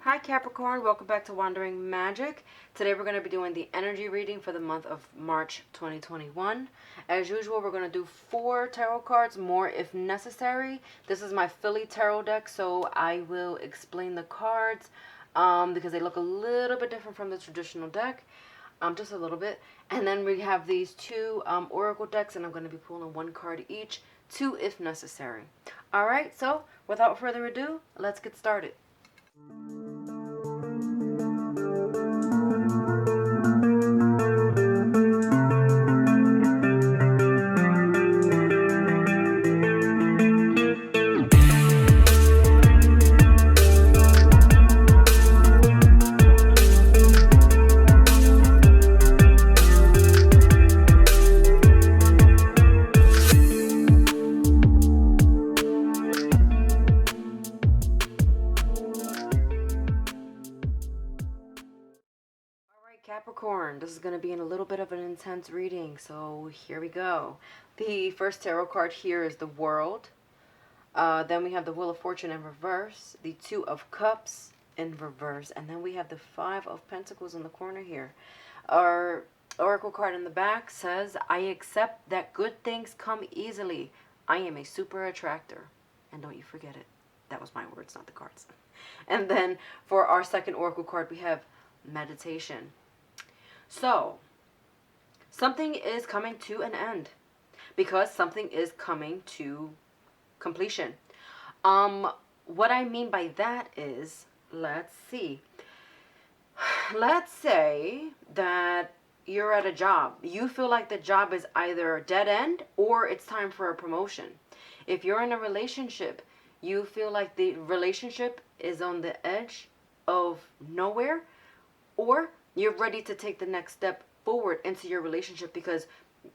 Hi Capricorn, welcome back to Wandering Magic. Today we're going to be doing the energy reading for the month of March 2021. As usual, we're going to do 4 tarot cards, more if necessary. This is my Philly tarot deck, so I will explain the cards because they look a little bit different from the traditional deck, just a little bit. And then we have these 2 oracle decks, and I'm going to be pulling 1 card each, 2 if necessary. Alright, so without further ado, let's get started. Capricorn, this is going to be in a little bit of an intense reading, so here we go. The first tarot card here is the World. Then we have the Wheel of Fortune in reverse, the 2 of Cups in reverse, and then we have the 5 of Pentacles in the corner here. Our oracle card in the back says, I accept that good things come easily. I am a super attractor. And don't you forget it. That was my words, not the cards. And then for our second oracle card, we have meditation. So, something is coming to an end because something is coming to completion. What I mean by that is, let's see. Let's say that you're at a job. You feel like the job is either a dead end or it's time for a promotion. If you're in a relationship, you feel like the relationship is on the edge of nowhere, or you're ready to take the next step forward into your relationship because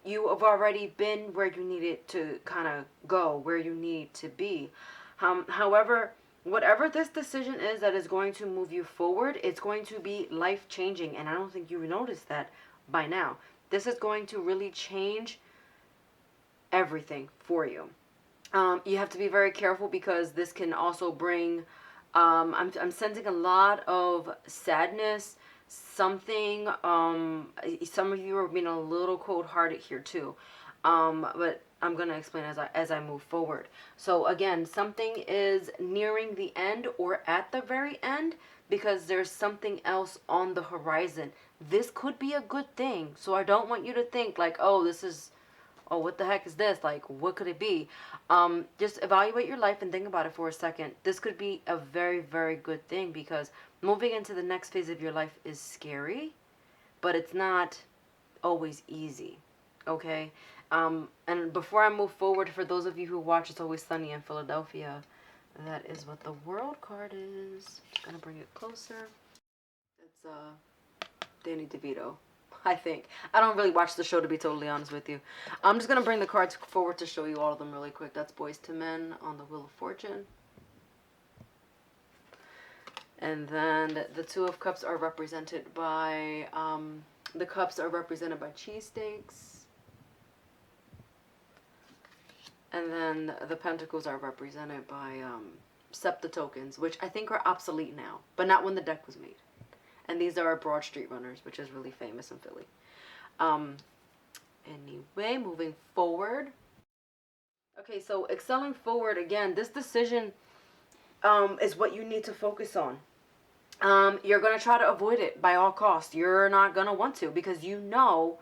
you have already been where you needed to kind of go, where you need to be. However, whatever this decision is that is going to move you forward, it's going to be life-changing. And I don't think you've noticed that by now. This is going to really change everything for you. You have to be very careful because this can also bring, I'm sensing a lot of sadness. Something, some of you are being a little cold-hearted here too, but I'm going to explain as I move forward. So again, something is nearing the end or at the very end because there's something else on the horizon. This could be a good thing, so I don't want you to think like, oh, this is, oh, what the heck is this? Like, what could it be? Just evaluate your life and think about it for a second. This could be a very, very good thing because moving into the next phase of your life is scary, but it's not always easy, okay? And before I move forward, for those of you who watch It's Always Sunny in Philadelphia, that is what the World card is. I'm gonna bring it closer. It's Danny DeVito, I think. I don't really watch the show, to be totally honest with you. I'm just gonna bring the cards forward to show you all of them really quick. That's Boys to Men on the Wheel of Fortune. And then the 2 of Cups are represented by, the cups are represented by cheesesteaks. And then the Pentacles are represented by SEPTA tokens, which I think are obsolete now, but not when the deck was made. And these are Broad Street Runners, which is really famous in Philly. Anyway, moving forward. Okay, so excelling forward, again, this decision is what you need to focus on. You're going to try to avoid it by all costs. You're not going to want to because you know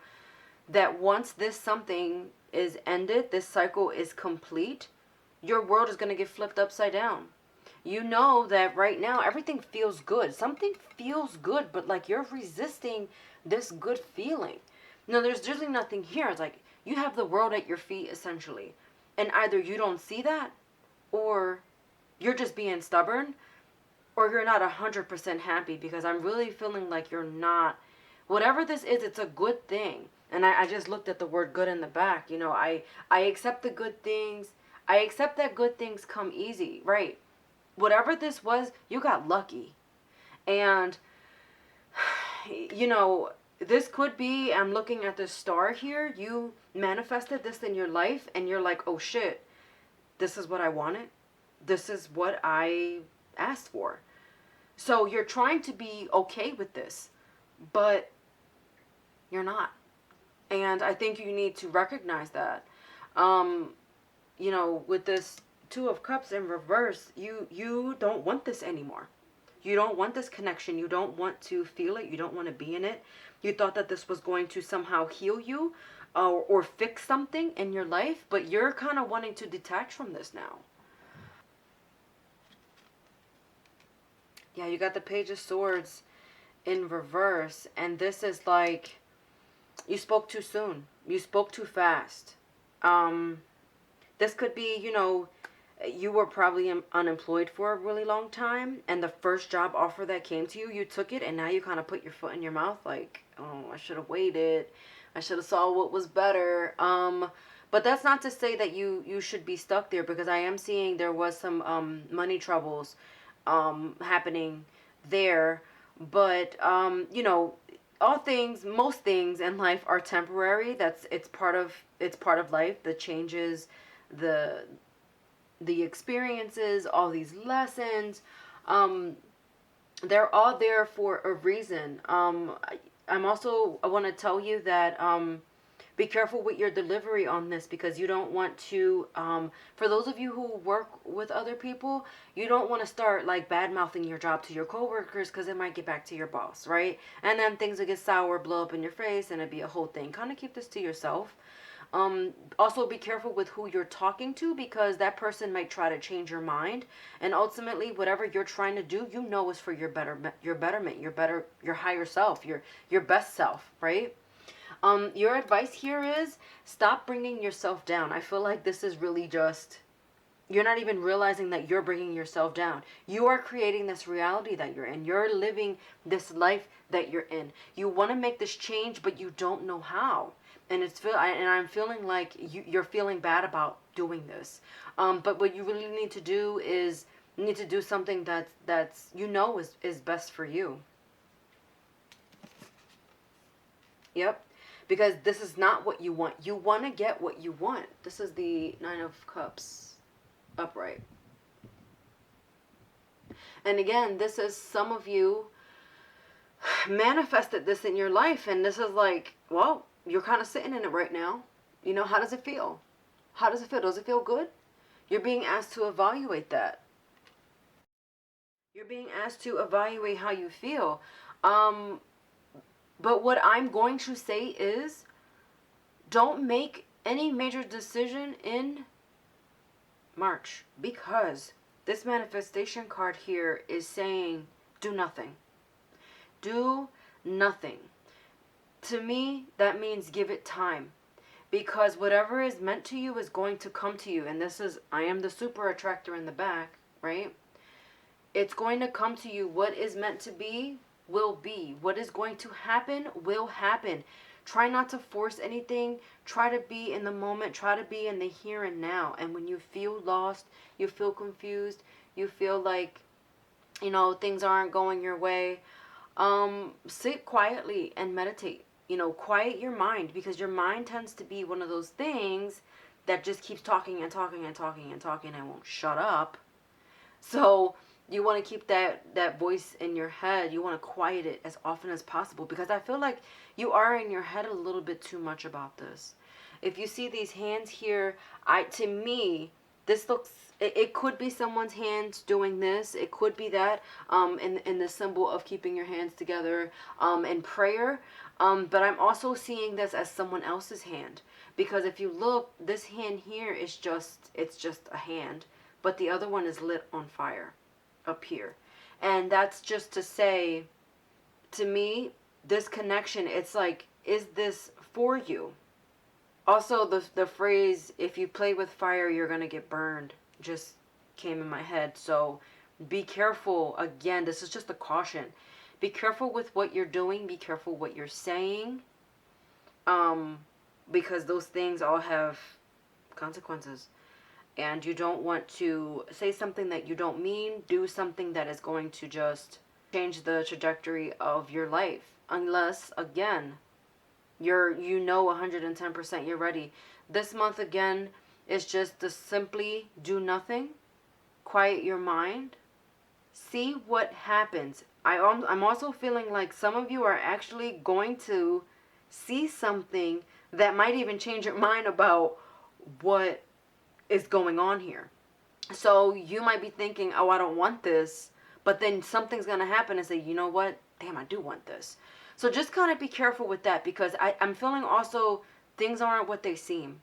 that once this something is ended, this cycle is complete, your world is going to get flipped upside down. You know that right now everything feels good. Something feels good, but like you're resisting this good feeling. No, there's really nothing here. It's like you have the world at your feet essentially. And either you don't see that or you're just being stubborn or you're not 100% happy because I'm really feeling like you're not. Whatever this is, it's a good thing. And I just looked at the word good in the back. You know, I accept the good things. I accept that good things come easy, right? Whatever this was, you got lucky. And, you know, this could be, I'm looking at the star here. You manifested this in your life and you're like, oh shit, this is what I wanted. This is what I asked for. So you're trying to be okay with this, but you're not. And I think you need to recognize that. Um, you know, with this Two of Cups in reverse, you don't want this anymore. You don't want this connection. You don't want to feel it. You don't want to be in it. You thought that this was going to somehow heal you, or fix something in your life, but you're kind of wanting to detach from this now. Yeah, you got the Page of Swords in reverse, and this is like you spoke too soon. You spoke too fast. Um, this could be, you know, you were probably unemployed for a really long time, and the first job offer that came to you, you took it, and now you kind of put your foot in your mouth like, oh, I should have waited. I should have saw what was better. But that's not to say that you should be stuck there, because I am seeing there was some money troubles happening there. But you know, all things, most things in life are temporary. It's part of life. The changes, the experiences, all these lessons, um, they're all there for a reason. I want to tell you that be careful with your delivery on this, because you don't want to, for those of you who work with other people, you don't want to start like bad mouthing your job to your coworkers, because it might get back to your boss, right? And then things will get sour, blow up in your face, and it'd be a whole thing. Kind of keep this to yourself. Also be careful with who you're talking to, because that person might try to change your mind, and ultimately whatever you're trying to do, you know, is for your betterment, your higher self, your best self, right? Your advice here is stop bringing yourself down. I feel like this is really just, you're not even realizing that you're bringing yourself down. You are creating this reality that you're in. You're living this life that you're in. You want to make this change, but you don't know how. And I'm feeling like you're feeling bad about doing this. But what you really need to do is you need to do something that's you know is best for you. Yep. Because this is not what you want. You want to get what you want. This is the Nine of Cups upright. And again, this is some of you manifested this in your life, and this is like, well, you're kind of sitting in it right now. You know, how does it feel? How does it feel? Does it feel good? You're being asked to evaluate that. You're being asked to evaluate how you feel. Um, but what I'm going to say is, don't make any major decision in March, because this manifestation card here is saying do nothing. Do nothing. To me, that means give it time, because whatever is meant to you is going to come to you. And this is, I am the super attractor in the back, right? It's going to come to you. What is meant to be will be. What is going to happen will happen. Try not to force anything. Try to be in the moment. Try to be in the here and now. And when you feel lost, you feel confused, you feel like, you know, things aren't going your way, sit quietly and meditate. You know, quiet your mind, because your mind tends to be one of those things that just keeps talking and talking and talking and talking and won't shut up. So you want to keep that voice in your head. You want to quiet it as often as possible, because I feel like you are in your head a little bit too much about this. If you see these hands here, to me, this looks, it could be someone's hands doing this. It could be that, in the symbol of keeping your hands together, in prayer. But I'm also seeing this as someone else's hand, because if you look, this hand here is it's just a hand, but the other one is lit on fire up here. And that's just to say, to me, this connection, it's like, is this for you? Also, the phrase, if you play with fire, you're going to get burned, just came in my head. So be careful. Again, this is just a caution. Be careful with what you're doing. Be careful what you're saying. Because those things all have consequences. And you don't want to say something that you don't mean, do something that is going to just change the trajectory of your life. Unless, again, you know 110% you're ready. This month, again, is just to simply do nothing, quiet your mind, See what happens. I'm also feeling like some of you are actually going to see something that might even change your mind about what is going on here. So you might be thinking, oh, I don't want this. But then something's going to happen and say, you know what? Damn, I do want this. So just kind of be careful with that, because I'm feeling also things aren't what they seem.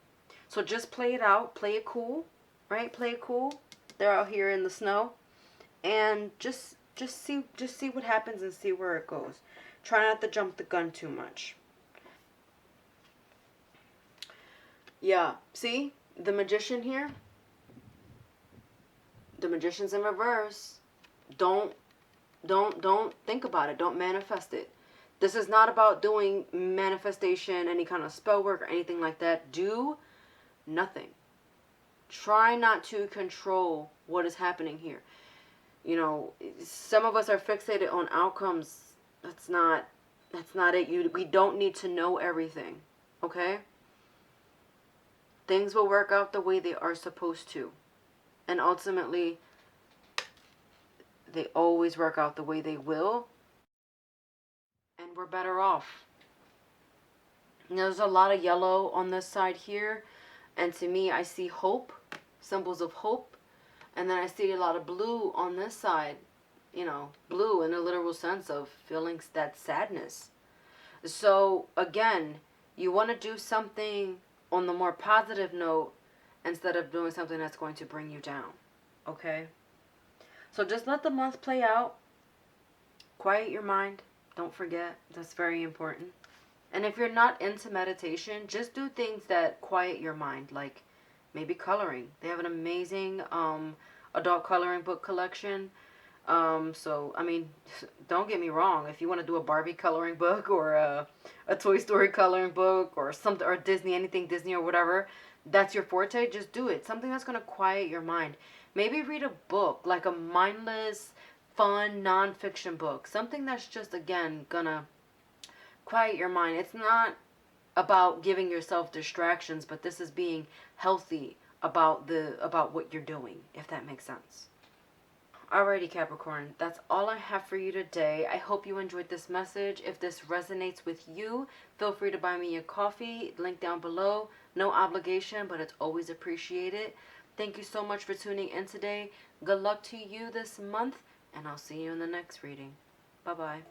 So just play it out. Play it cool. Right? Play it cool. They're out here in the snow. And just see what happens and see where it goes. Try not to jump the gun too much. Yeah. See? The Magician here. The Magician's in reverse. Don't think about it. Don't manifest it. This is not about doing manifestation, any kind of spell work or anything like that. Do nothing. Try not to control what is happening here. You know, some of us are fixated on outcomes. That's not it. We don't need to know everything. Okay? Things will work out the way they are supposed to. And ultimately, they always work out the way they will, and we're better off. There's a lot of yellow on this side here, and to me, I see hope, symbols of hope, and then I see a lot of blue on this side, you know, blue in a literal sense of feelings, that sadness. So again, you want to do something on the more positive note instead of doing something that's going to bring you down. Okay? So just let the month play out. Quiet your mind. Don't forget. That's very important. And if you're not into meditation, just do things that quiet your mind, like maybe coloring. They have an amazing adult coloring book collection. So, I mean, don't get me wrong. If you want to do a Barbie coloring book or a Toy Story coloring book or something, or Disney, anything Disney or whatever, that's your forte, just do it. Something that's going to quiet your mind. Maybe read a book, like a mindless, fun, nonfiction book. Something that's just, again, going to quiet your mind. It's not about giving yourself distractions, but this is being healthy about what you're doing, if that makes sense. Alrighty, Capricorn, that's all I have for you today. I hope you enjoyed this message. If this resonates with you, feel free to buy me a coffee. Link down below. No obligation, but it's always appreciated. Thank you so much for tuning in today. Good luck to you this month, and I'll see you in the next reading. Bye-bye.